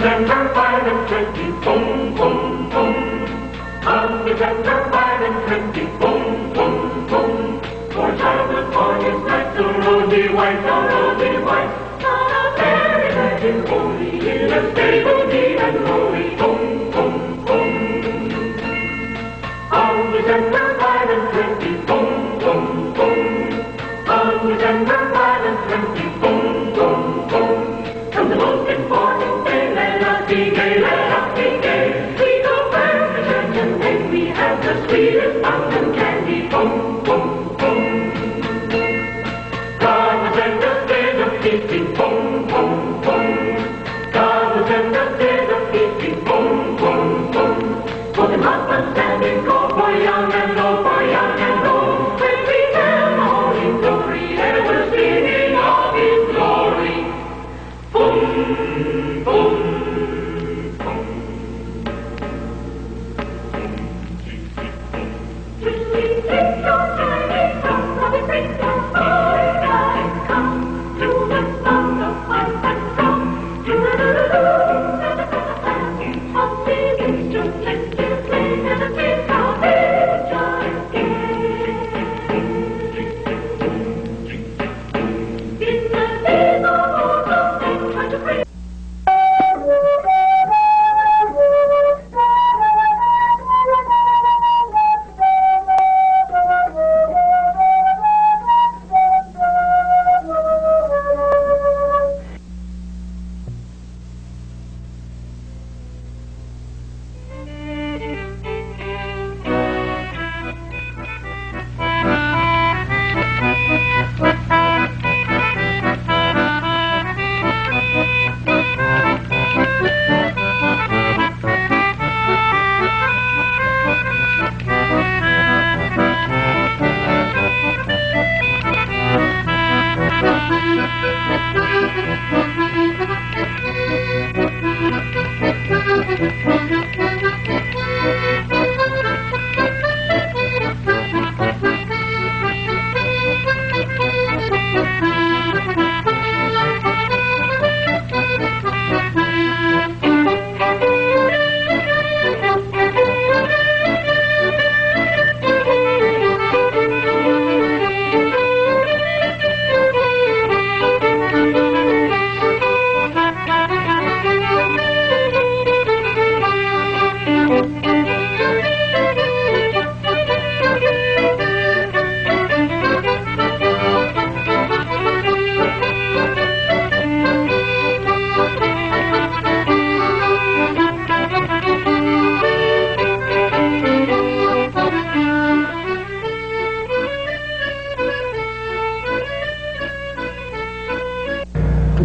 December 5 and 20, boom, boom, boom. On December 5 and 20, boom, boom, boom. For childhood born is not the rosy white, the rosy white. Not a fairy that is only in a stable neat and lowly, boom, boom, boom. On December 5 and 20, boom, boom, boom. On December 5 and 20, boom, boom, boom. From the most important day, let us be gay, let us be gay. We go back to church and then we have the sweetest mountain candy, boom, boom, boom. God will send us days of feasting, boom, boom, boom. God will send us days of feasting, boom, boom, boom. For the hot and standing cold, for young and old, for young and old. When we tell the holy story, ever singing of His glory. Boom, boom.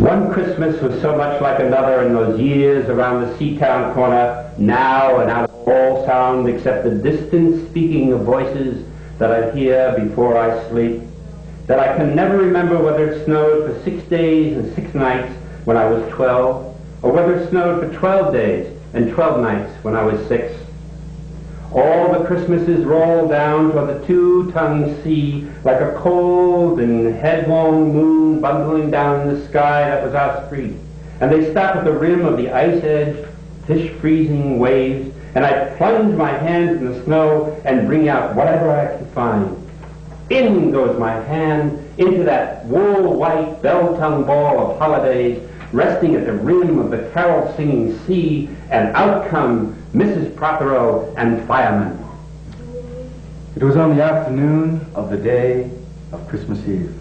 One Christmas was so much like another in those years around the Seatown corner, now and out of all sound except the distant speaking of voices that I hear before I sleep, that I can never remember whether it snowed for 6 days and 6 nights when I was 12, or whether it snowed for 12 days and 12 nights when I was 6. All the Christmases rolled down toward the two-tongued sea like a cold and headlong moon bundling down the sky that was our street. And they stop at the rim of the ice-edged, fish-freezing waves, and I plunge my hands in the snow and bring out whatever I can find. In goes my hand into that wool-white, bell-tongue ball of holidays, resting at the rim of the carol-singing sea, and out come Mrs. Prothero and firemen. It was on the afternoon of the day of Christmas Eve,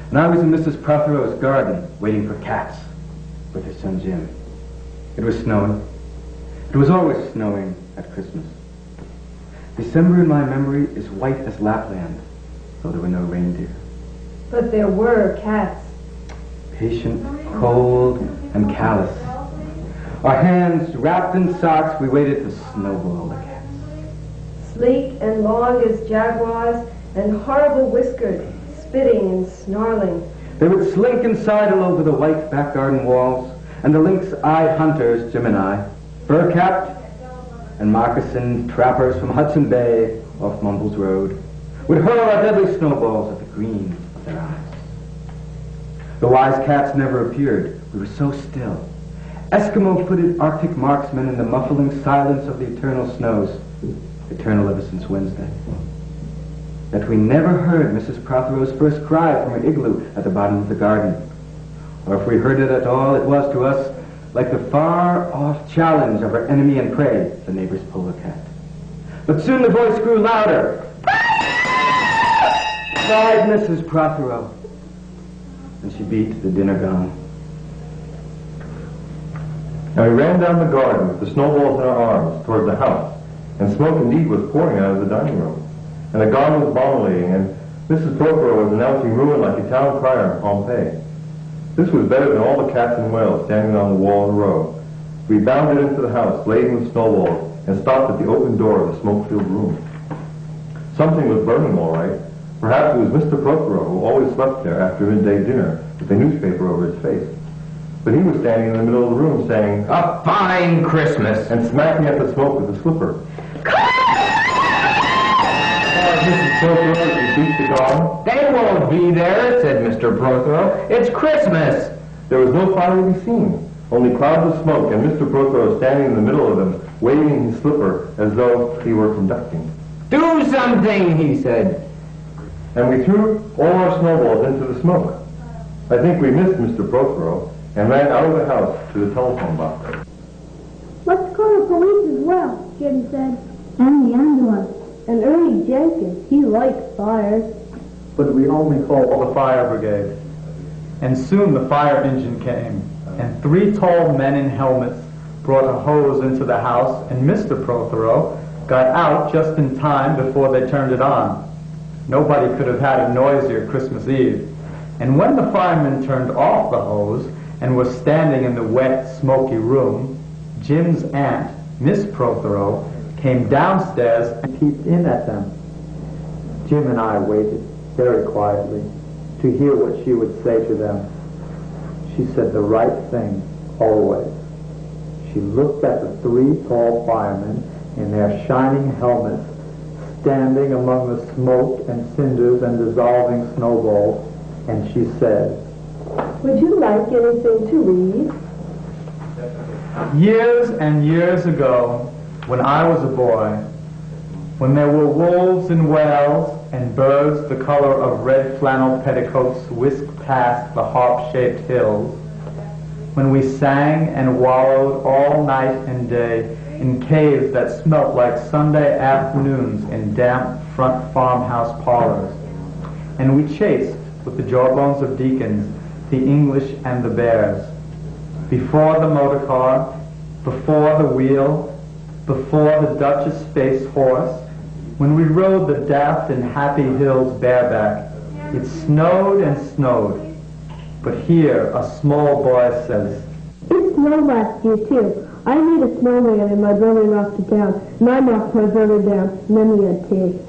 and I was in Mrs. Prothero's garden waiting for cats with her son Jim. It was snowing. It was always snowing at Christmas. December in my memory is white as Lapland, though there were no reindeer. But there were cats. Patient, cold, and callous. Our hands wrapped in socks, we waited to snowball the cats. Sleek and long as jaguars, and horrible whiskered, spitting and snarling. They would slink and sidle over the white back garden walls, and the lynx-eyed hunters, Jim and I, fur-capped and moccasined trappers from Hudson Bay off Mumbles Road, would hurl our deadly snowballs at the green of their eyes. The wise cats never appeared. We were so still. Eskimo-footed Arctic marksmen in the muffling silence of the eternal snows, eternal ever since Wednesday. That we never heard Mrs. Prothero's first cry from her igloo at the bottom of the garden. Or if we heard it at all, it was to us like the far-off challenge of our enemy and prey, the neighbor's polar cat. But soon the voice grew louder. Cried Mrs. Prothero. And she beat the dinner gong. And we ran down the garden with the snowballs in our arms toward the house, and smoke indeed was pouring out of the dining room, and the gong was vomiting, and Mrs. Prothero was announcing ruin like a town crier in Pompeii. This was better than all the cats and whales standing on the wall in a row. We bounded into the house, laden with snowballs, and stopped at the open door of the smoke-filled room. Something was burning all right. Perhaps it was Mr. Prothero, who always slept there after midday dinner with a newspaper over his face. But he was standing in the middle of the room saying, "A fine Christmas!" and smacking at the smoke with a slipper. Mrs. Prothero, you beat the gong. "They won't be there," said Mr. Prothero. "It's Christmas." There was no fire to be seen, only clouds of smoke, and Mr. Prothero standing in the middle of them, waving his slipper as though he were conducting. "Do something," he said. And we threw all our snowballs into the smoke. I think we missed Mr. Prothero and ran out of the house to the telephone box. Let's call the police as well, Jim said. And the ambulance. And Ernie Jenkins, he likes fires. But we only called the fire brigade. And soon the fire engine came, and 3 tall men in helmets brought a hose into the house, and Mr. Prothero got out just in time before they turned it on. Nobody could have had a noisier Christmas Eve. And when the firemen turned off the hose and were standing in the wet, smoky room, Jim's aunt, Miss Prothero, came downstairs and peeped in at them. Jim and I waited very quietly to hear what she would say to them. She said the right thing, always. She looked at the 3 tall firemen in their shining helmets, standing among the smoke and cinders and dissolving snowballs, and she said, Would you like anything to read? Years and years ago, when I was a boy, when there were wolves in Wales and birds the color of red flannel petticoats whisked past the harp-shaped hills, when we sang and wallowed all night and day in caves that smelt like Sunday afternoons in damp front farmhouse parlors, and we chased with the jawbones of deacons the English and the bears, before the motor car, before the wheel, before the Duchess' face horse, when we rode the daft and happy hills bareback, it snowed and snowed. But here a small boy says, It snowed last year, too. I made a snowman and my brother knocked it down, and I knocked my brother down, and then we had tea.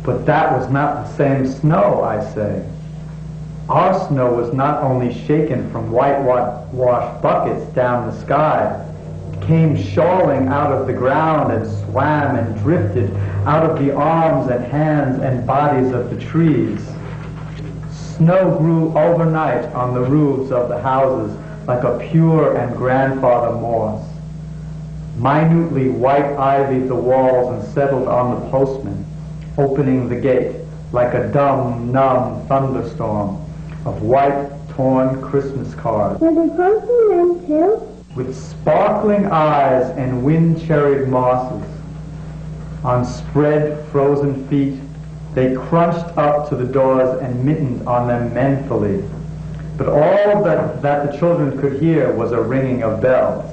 But that was not the same snow, I say. Our snow was not only shaken from whitewashed buckets down the sky, it came shawling out of the ground and swam and drifted out of the arms and hands and bodies of the trees. Snow grew overnight on the roofs of the houses like a pure and grandfather moss. Minutely white ivied the walls and settled on the postman, opening the gate like a dumb, numb thunderstorm of white, torn Christmas cards. Were they postmen too? With sparkling eyes and wind-cherried mosses. On spread, frozen feet, they crunched up to the doors and mittened on them manfully. But all that the children could hear was a ringing of bells.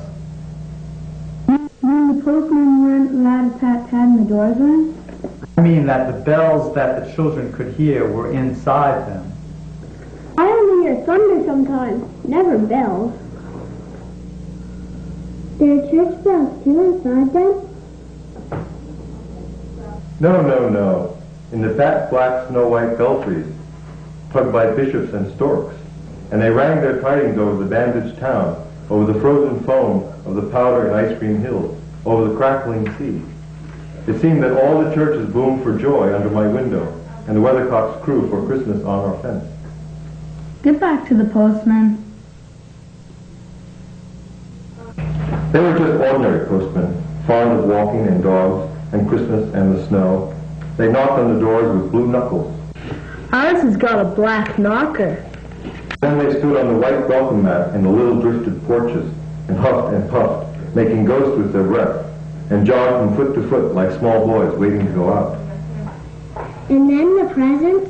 You mean the postmen weren't allowed to pat-pat the doors on? I mean that the bells that the children could hear were inside them. I only hear thunder sometimes, never bells. There are church bells too inside them? No. In the fat, black, snow-white belfries, tugged by bishops and storks, and they rang their tidings over the bandaged town, over the frozen foam of the powder and ice cream hills, over the crackling sea. It seemed that all the churches boomed for joy under my window, and the weathercocks crew for Christmas on our fence. Get back to the postman. They were just ordinary postmen, fond of walking and dogs and Christmas and the snow. They knocked on the doors with blue knuckles. Ours has got a black knocker. Then they stood on the white welcome mat in the little drifted porches and huffed and puffed, making ghosts with their breath, and jogged from foot to foot like small boys waiting to go out. And then the presents?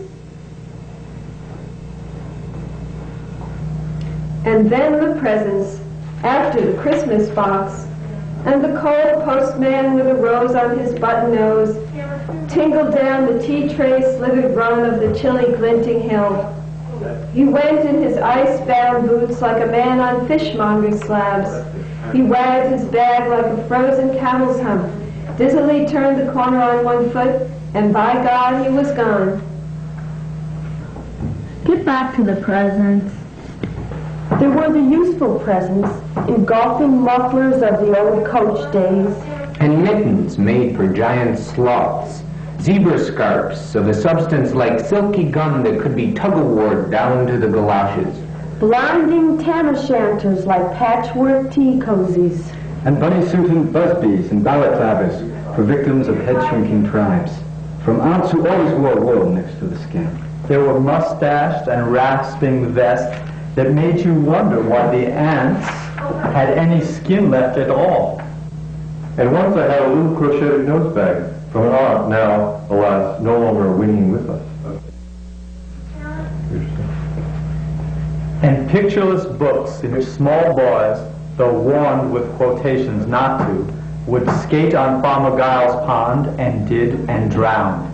And then the presents, after the Christmas box, and the cold postman with a rose on his button nose tingled down the tea-tray slithered run of the chilly glinting hill. He went in his ice-bound boots like a man on fishmonger slabs. He wagged his bag like a frozen camel's hump, dizzily turned the corner on one foot, and by God, he was gone. Get back to the presents. There were the useful presents, engulfing mufflers of the old coach days. And mittens made for giant sloths, zebra scarps of a substance like silky gum that could be tug-of-warred down to the galoshes. Blinding tam-o'-shanters like patchwork tea cozies. And bunny-suited busbies and balaclavas for victims of head-shrinking tribes, from aunts who always wore wool next to the skin. There were mustached and rasping vests that made you wonder why the ants had any skin left at all. And once I had a little crocheted nose bag from an aunt now, alas, no longer whinnying with us. And pictureless books in which small boys, though warned with quotations not to, would skate on Farmer Giles' pond and did and drowned.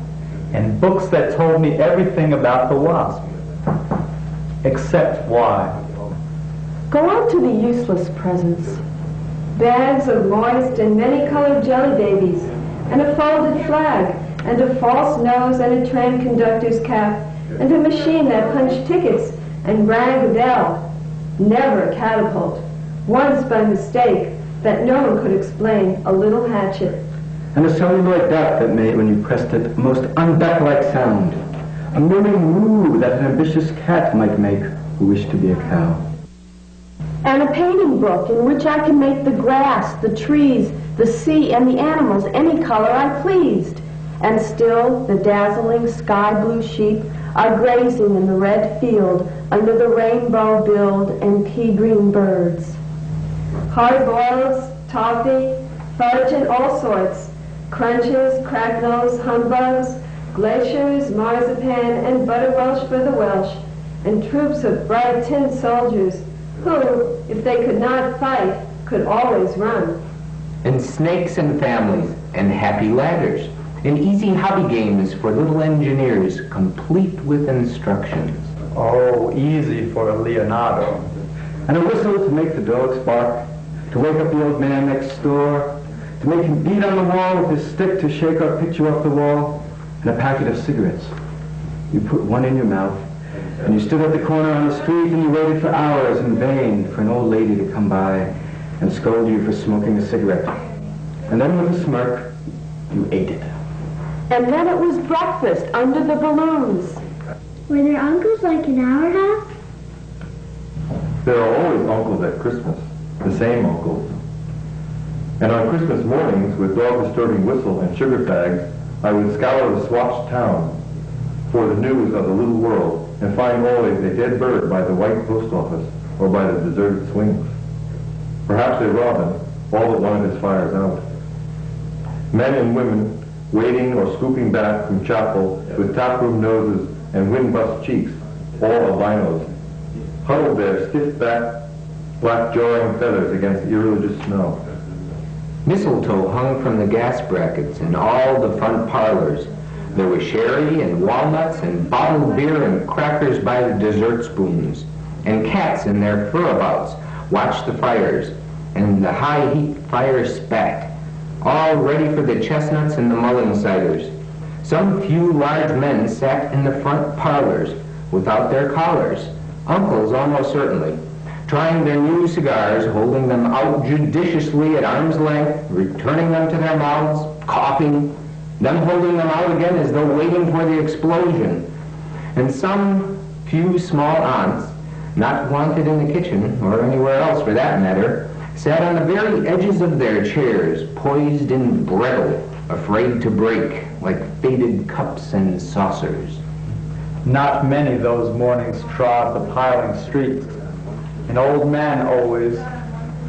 And books that told me everything about the wasp. Except why. Go on to the useless presents. Bags of moist and many-colored jelly babies, and a folded flag, and a false nose and a tram conductor's cap, and a machine that punched tickets and rang a bell. Never a catapult. Once by mistake, that no one could explain, a little hatchet. And a celluloid duck that made, when you pressed it, a most unduck-like sound. A murmuring woo that an ambitious cat might make who wished to be a cow. And a painting book in which I can make the grass, the trees, the sea, and the animals any color I pleased. And still the dazzling sky blue sheep are grazing in the red field under the rainbow-billed and pea-green birds. Hard boils, toffee, fudge, and all sorts. Crunches, cracknels, humbugs, glaciers, marzipan, and butterwelsh for the Welsh, and troops of bright tin soldiers who, if they could not fight, could always run. And snakes and families, and happy ladders, and easy hobby games for little engineers, complete with instructions. Oh, easy for a Leonardo. And a whistle to make the dogs bark, to wake up the old man next door, to make him beat on the wall with his stick to shake our picture off the wall, and a packet of cigarettes. You put one in your mouth, and you stood at the corner on the street and you waited for hours in vain for an old lady to come by and scold you for smoking a cigarette. And then with a smirk, you ate it. And then it was breakfast under the balloons. Were there uncles like in our house? There are always uncles at Christmas, the same uncles. And on Christmas mornings, with dog-disturbing whistle and sugar fags, I would scour the swatched town for the news of the little world and find always a dead bird by the white post office or by the deserted swings. Perhaps a robin, all but one of his fires out. Men and women waiting or scooping back from chapel with taproom noses and wind-bust cheeks, all albinos, huddled there, stiff-backed, black jarring feathers against irreligious snow. Mistletoe hung from the gas brackets in all the front parlors. There was sherry and walnuts and bottled beer and crackers by the dessert spoons. And cats in their furabouts watched the fires, and the high heat fire spat, all ready for the chestnuts and the mullein ciders. Some few large men sat in the front parlors without their collars, uncles almost certainly, trying their new cigars, holding them out judiciously at arm's length, returning them to their mouths, coughing, then holding them out again as though waiting for the explosion. And some few small aunts, not wanted in the kitchen, or anywhere else for that matter, sat on the very edges of their chairs, poised in brittle, afraid to break, like faded cups and saucers. Not many those mornings trod the piling streets. An old man always,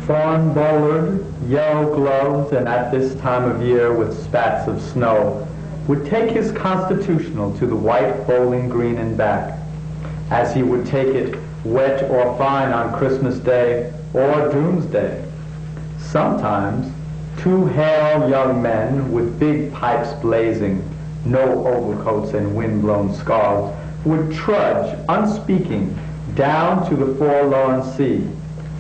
fawn-bowlered, yellow-gloved, and at this time of year with spats of snow, would take his constitutional to the white Bowling Green and back, as he would take it wet or fine on Christmas Day or Doomsday. Sometimes, two hale young men with big pipes blazing, no overcoats and wind-blown scarves, would trudge, unspeaking, down to the forlorn sea,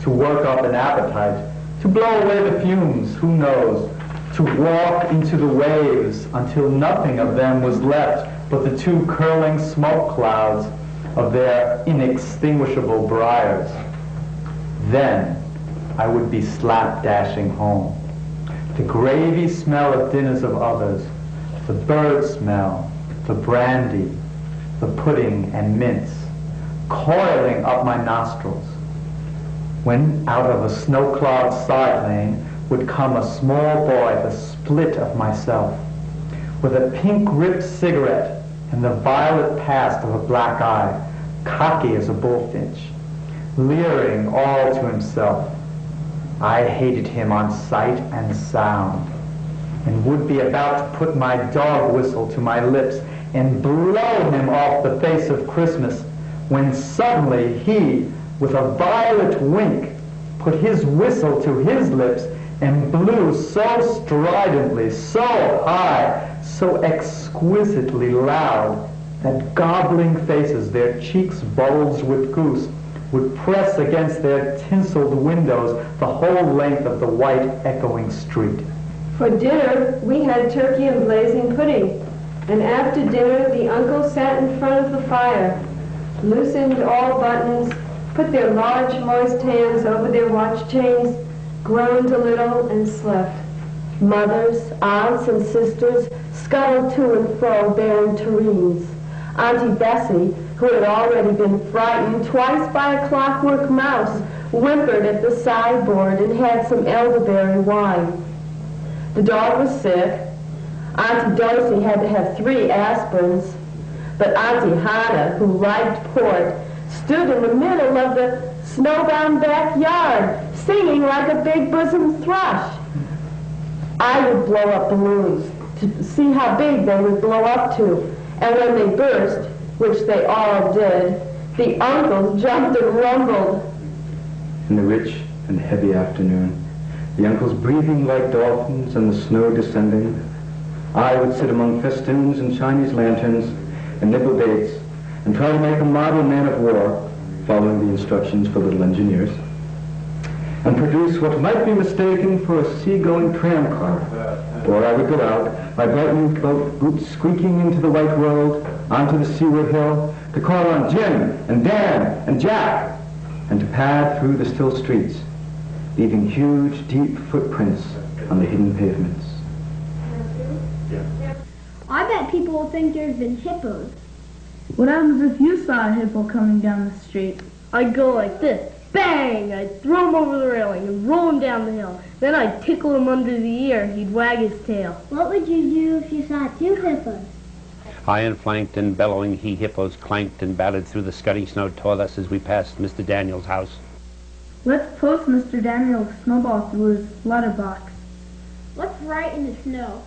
to work up an appetite, to blow away the fumes, who knows, to walk into the waves until nothing of them was left but the two curling smoke clouds of their inextinguishable briars. Then I would be slap-dashing home. The gravy smell of dinners of others, the bird smell, the brandy, the pudding and mince, coiling up my nostrils, when out of a snow-cloud side lane would come a small boy, the split of myself, with a pink-ribbed cigarette and the violet past of a black eye, cocky as a bullfinch, leering all to himself. I hated him on sight and sound, and would be about to put my dog whistle to my lips and blow him off the face of Christmas, when suddenly he, with a violent wink, put his whistle to his lips and blew so stridently, so high, so exquisitely loud, that gobbling faces, their cheeks bulged with goose, would press against their tinseled windows the whole length of the white echoing street. For dinner, we had turkey and blazing pudding, and after dinner the uncle sat in front of the fire, loosened all buttons, put their large moist hands over their watch chains, groaned a little, and slept. Mothers, aunts, and sisters scuttled to and fro bearing tureens. Auntie Bessie, who had already been frightened twice by a clockwork mouse, whimpered at the sideboard and had some elderberry wine. The dog was sick. Auntie Dorsey had to have 3 aspirins. But Auntie Hannah, who liked port, stood in the middle of the snowbound backyard, singing like a big-bosomed thrush. I would blow up balloons to see how big they would blow up to, and when they burst, which they all did, the uncles jumped and rumbled. In the rich and heavy afternoon, the uncles breathing like dolphins and the snow descending, I would sit among festoons and Chinese lanterns and nibble dates and try to make a model man of war, following the instructions for little engineers, and produce what might be mistaken for a sea-going tram car. Or I would go out, my bright new boots squeaking into the white road, onto the seaward hill, to call on Jim and Dan and Jack, and to pad through the still streets, leaving huge, deep footprints on the hidden pavements. I bet people will think there's been hippos. What happens if you saw a hippo coming down the street? I'd go like this. Bang! I'd throw him over the railing and roll him down the hill. Then I'd tickle him under the ear. He'd wag his tail. What would you do if you saw 2 hippos? High and flanked and bellowing, he-hippos clanked and battered through the scudding snow toward us as we passed Mr. Daniels' house. Let's post Mr. Daniel's snowball through his letterbox. Let's write in the snow.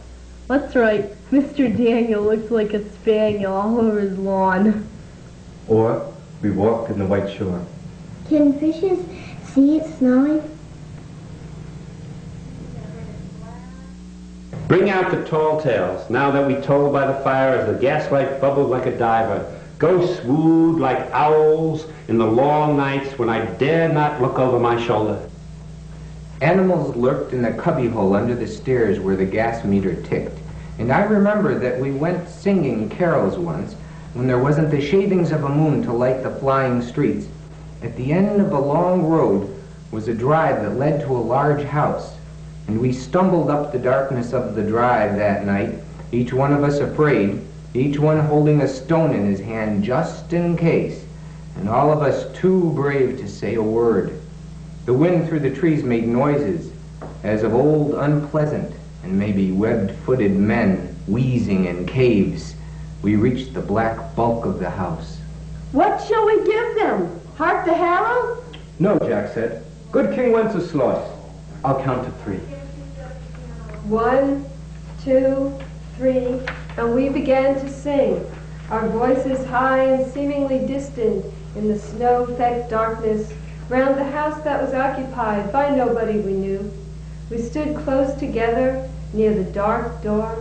Let's write, Mr. Daniel looks like a spaniel all over his lawn. Or we walked in the white shore. Can fishes see it snowing? Bring out the tall tales, now that we told by the fire as the gaslight bubbled like a diver. Ghosts wooed like owls in the long nights when I dared not look over my shoulder. Animals lurked in the cubbyhole under the stairs where the gas meter ticked. And I remember that we went singing carols once when there wasn't the shavings of a moon to light the flying streets. At the end of a long road was a drive that led to a large house. And we stumbled up the darkness of the drive that night, each one of us afraid, each one holding a stone in his hand just in case, and all of us too brave to say a word. The wind through the trees made noises as of old unpleasant, and maybe web-footed men wheezing in caves. We reached the black bulk of the house. What shall we give them? Hark the herald? No, Jack said. Good King Wenceslas. I'll count to 3. 1, 2, 3, and we began to sing, our voices high and seemingly distant in the snow-flecked darkness round the house that was occupied by nobody we knew. We stood close together near the dark door.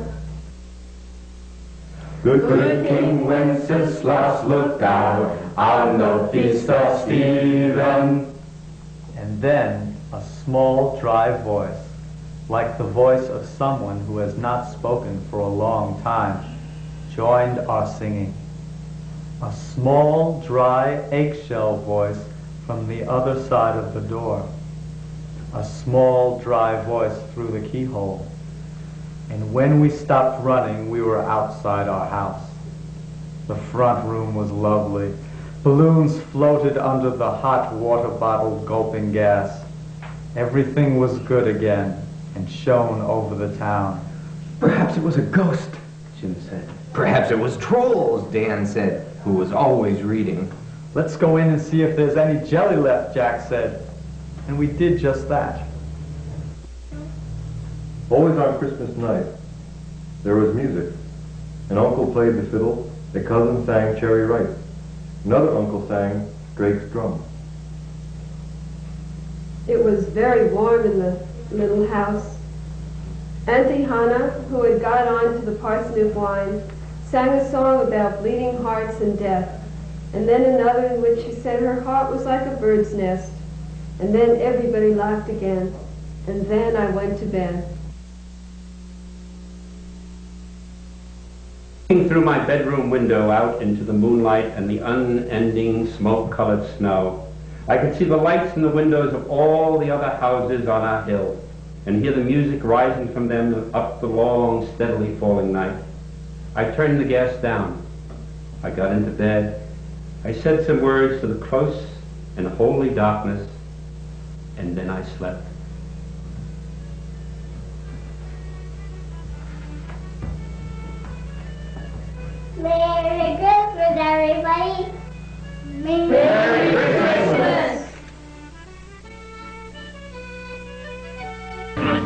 Good King Wenceslas looked out on the feast of Stephen. And then a small, dry voice, like the voice of someone who has not spoken for a long time, joined our singing. A small, dry, eggshell voice from the other side of the door. A small, dry voice through the keyhole. And when we stopped running, we were outside our house. The front room was lovely. Balloons floated under the hot water bottle gulping gas. Everything was good again and shone over the town. Perhaps it was a ghost, Jim said. Perhaps it was trolls, Dan said, who was always reading. Let's go in and see if there's any jelly left, Jack said. And we did just that. Always on Christmas night, there was music. An uncle played the fiddle, a cousin sang Cherry Ripe. Another uncle sang Drake's Drum. It was very warm in the little house. Auntie Hannah, who had got on to the parsnip wine, sang a song about bleeding hearts and death, and then another in which she said her heart was like a bird's nest, and then everybody laughed again, and then I went to bed. Looking through my bedroom window out into the moonlight and the unending smoke-colored snow, I could see the lights in the windows of all the other houses on our hill and hear the music rising from them up the long, steadily falling night. I turned the gas down. I got into bed. I said some words to the close and holy darkness, and then I slept. Merry Christmas, everybody! Merry Christmas!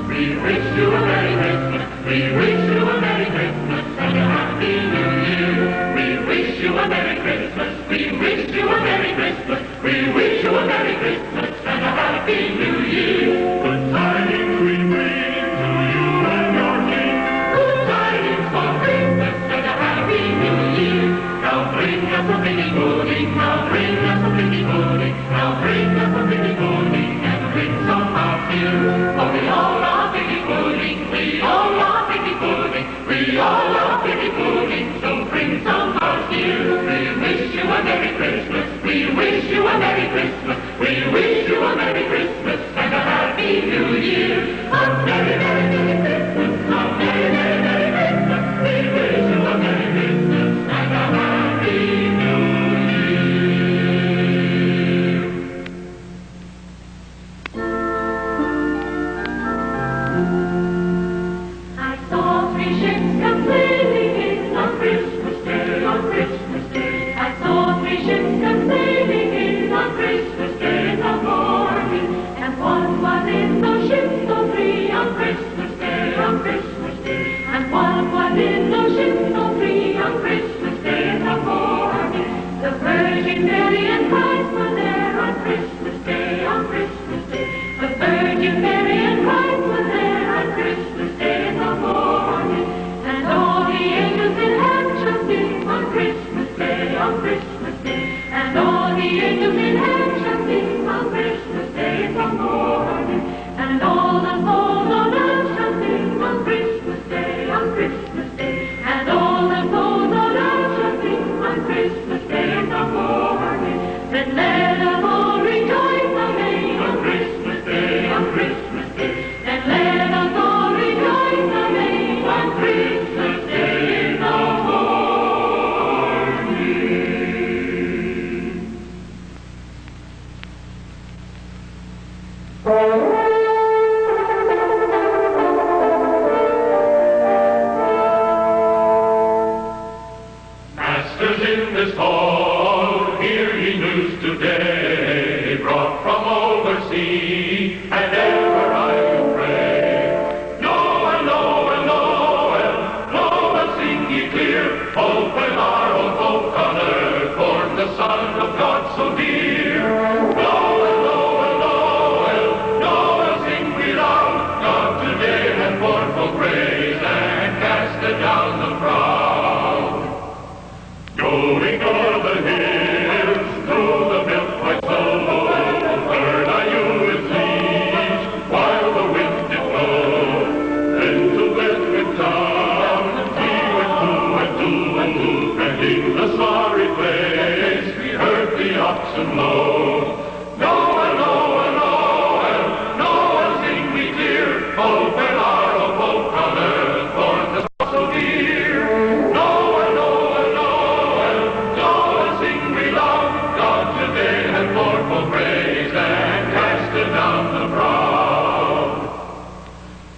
We wish you a Merry Christmas. We wish you a Merry Christmas and a Happy New Year. We wish you a Merry Christmas. We wish you a Merry Christmas. We wish you a Merry Christmas and a Happy New Year. Good tidings we bring to you and your King. Good tidings for Christmas and a Happy New Year. Now bring us a piggy pudding. Now bring us a piggy pudding. Now bring us a piggy pudding and bring some out here. For we all love piggy pudding. We all love piggy pudding. We all love piggy pudding. So bring some out here. We wish you a Merry Christmas. We wish you a Merry Christmas. We wish you a Merry Christmas and a Happy New Year. A Merry, Merry, Merry Christmas. A Merry, Merry, Merry Christmas. We wish you a Merry Christmas and a Happy New Year. I saw 3 ships come sailing in on Christmas Day, on Christmas Day. I saw 3 ships come sailing in on Christmas Day in the morning. And one was in those ships, those 3 on Christmas Day, on Christmas Day. And one was in those ships, those 3 on Christmas Day in the morning. The Virgin Mary and Christ were there on Christmas Day, on Christmas Day. The Virgin Mary and Christ were there on Christmas Day in the morning. And all the angels in heaven shall sing on Christmas Day, on Christmas Day. And all the angels in heaven shall sing on Christmas Day in the morning. And all the souls on earth shall sing on Christmas Day, on Christmas this hall, hear ye news today, brought from oversea, and ever I will pray. Noel, Noel, Noel, Noel, sing ye clear, open our own hope on earth, born the Son of God so dear. Noel, Noel, Noel, Noel, sing we loud, God today hath born for praise, and casted down the proud. Going o'er the hills, through the milk-white snow, heard I you with leaves, while the wind did blow. Then to Bethlehem town, we went to, and in the sorry place, we heard the oxen low. Noel, Noel, Noel, Noel, sing we clear, open our own hope on earth, born the Son so dear. Noel, Noel, Noel, Noel, sing we loud, God today hath born for praise, and casted down the proud.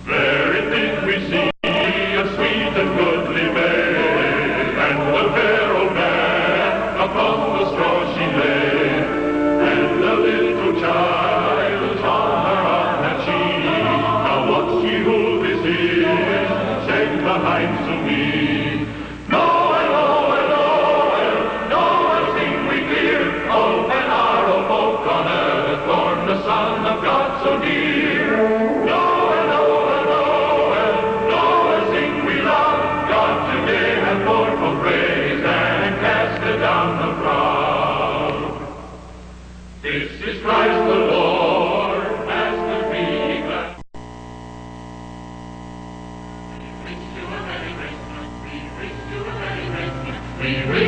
There indeed we see a sweet and goodly maid, and the fair old man upon the straw she lay, and the little child on her arm had she. Now what she who this is, said behind to me. Noel, Noel, Noel, Noel, sing we clear, open our own hope on earth, born the Son of God so dear. Noel, Noel, Noel, Noel, sing we loud, God today hath born for praise, and casted down the proud. This is Christ the Lord, Master be glad. We wish you a Merry Christmas, we wish you a Merry Christmas, we wish